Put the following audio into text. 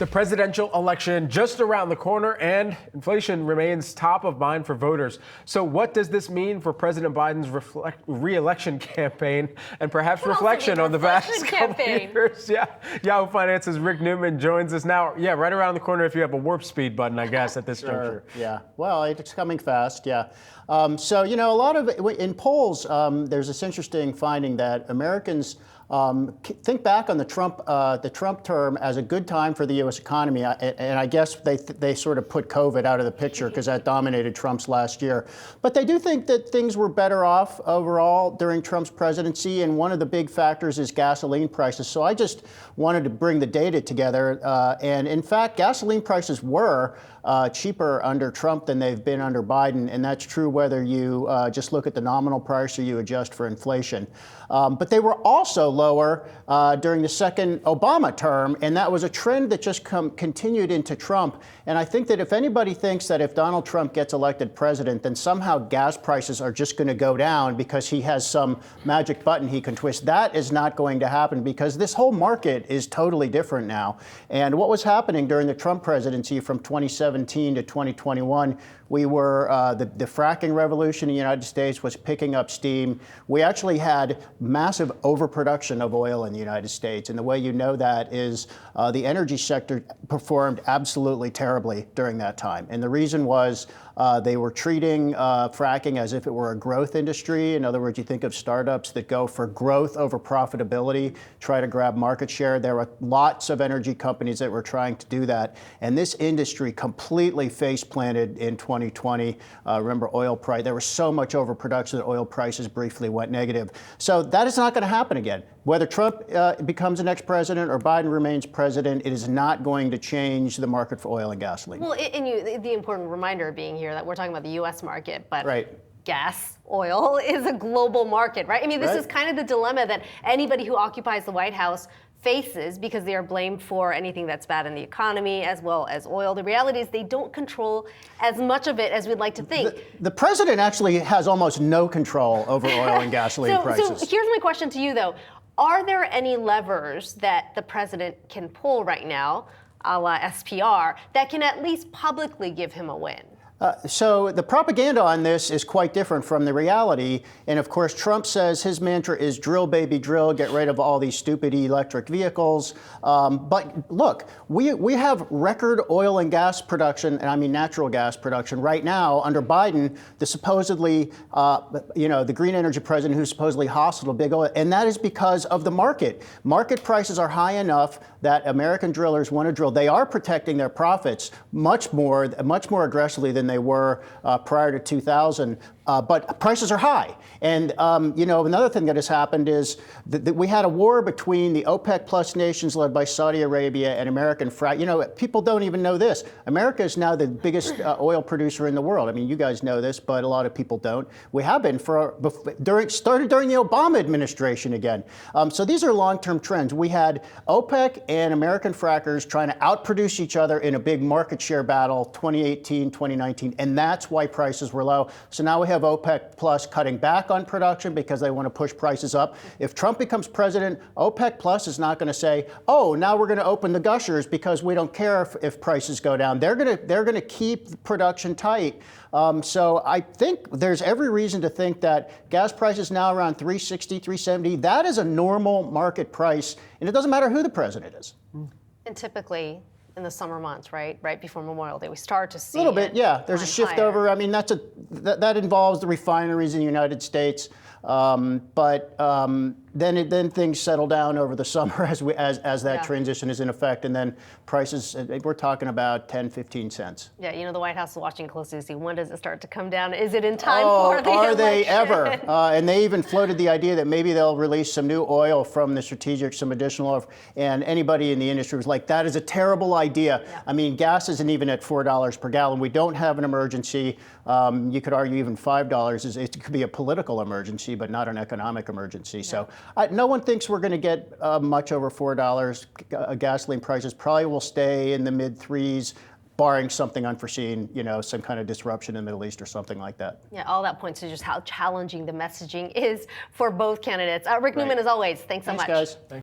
The presidential election just around the corner, and inflation remains top of mind for voters. So what does this mean for President Biden's re-election campaign and perhaps reflection on the past couple years? Yeah, Yahoo Finance's Rick Newman joins us now. Yeah, right around the corner if you have a warp speed button, I guess, at this juncture. Yeah, well, it's coming fast, yeah. So, you know, a lot of in polls, there's this interesting finding that Americans think back on the Trump term as a good time for the U.S. economy, and I guess they sort of put COVID out of the picture because that dominated Trump's last year. But they do think that things were better off overall during Trump's presidency, and one of the big factors is gasoline prices. So I just wanted to bring the data together, and in fact, gasoline prices were cheaper under Trump than they've been under Biden, and that's true whether you just look at the nominal price or you adjust for inflation. But they were also lower during the second Obama term, and that was a trend that just continued into Trump. And I think that if anybody thinks that if Donald Trump gets elected president, then somehow gas prices are just going to go down because he has some magic button he can twist, that is not going to happen, because this whole market is totally different now. And what was happening during the Trump presidency from 2017 to 2021, we were, the fracking revolution in the United States was picking up steam. We actually had massive overproduction of oil in the United States. And the way you know that is the energy sector performed absolutely terribly during that time. And the reason was they were treating fracking as if it were a growth industry. In other words, you think of startups that go for growth over profitability, try to grab market share. There were lots of energy companies that were trying to do that. And this industry completely face-planted in 2020. Remember, oil price, there was so much overproduction that oil prices briefly went negative. So that is not going to happen again. Whether Trump becomes the next president or Biden remains president, it is not going to change the market for oil and gasoline. Well, and the important reminder being here that we're talking about the U.S. market, but right. Gas, oil is a global market, right? I mean, this is kind of the dilemma that anybody who occupies the White House faces, because they are blamed for anything that's bad in the economy as well as oil. The reality is they don't control as much of it as we'd like to think. The president actually has almost no control over oil and gasoline prices. So here's my question to you, though. Are there any levers that the president can pull right now, a la SPR, that can at least publicly give him a win? So the propaganda on this is quite different from the reality. And of course, Trump says his mantra is drill, baby, drill, get rid of all these stupid electric vehicles. But look, we have record oil and gas production, and I mean natural gas production right now under Biden, the supposedly, the green energy president who's supposedly hostile to big oil. And that is because of the market. Market prices are high enough that American drillers want to drill. They are protecting their profits much more aggressively than they were prior to 2000, but prices are high. And another thing that has happened is that we had a war between the OPEC plus nations led by Saudi Arabia and American frac. You know, people don't even know this. America is now the biggest oil producer in the world. I mean, you guys know this, but a lot of people don't. We have been started during the Obama administration again. So these are long-term trends. We had OPEC and American frackers trying to outproduce each other in a big market share battle, 2018, 2019, and that's why prices were low. So now we have OPEC plus cutting back on production because they want to push prices up. If Trump becomes president, OPEC plus is not going to say, oh, now we're going to open the gushers because we don't care if prices go down. They're going to keep production tight. So I think there's every reason to think that gas prices now around $3.60, $3.70, that is a normal market price, and it doesn't matter who the president is. And typically in the summer months, right before Memorial Day, we start to see a little bit, yeah. There's a shift over. I mean, that involves the refineries in the United States, but then things settle down over the summer as that transition is in effect, and then prices, we're talking about 10, 15 cents. Yeah, you know, the White House is watching closely to see when does it start to come down. Is it in time for the election? Are they ever? And they even floated the idea that maybe they'll release some new oil from the strategic, some additional oil, and anybody in the industry was like, that is a terrible idea. Yeah. I mean, gas isn't even at $4 per gallon. We don't have an emergency. You could argue even $5 it could be a political emergency, but not an economic emergency. Yeah. So no one thinks we're going to get much over $4. Gasoline prices probably will stay in the mid threes, barring something unforeseen, some kind of disruption in the Middle East or something like that. Yeah, all that points to just how challenging the messaging is for both candidates. Rick Newman, as always, thanks so much. Thanks, guys.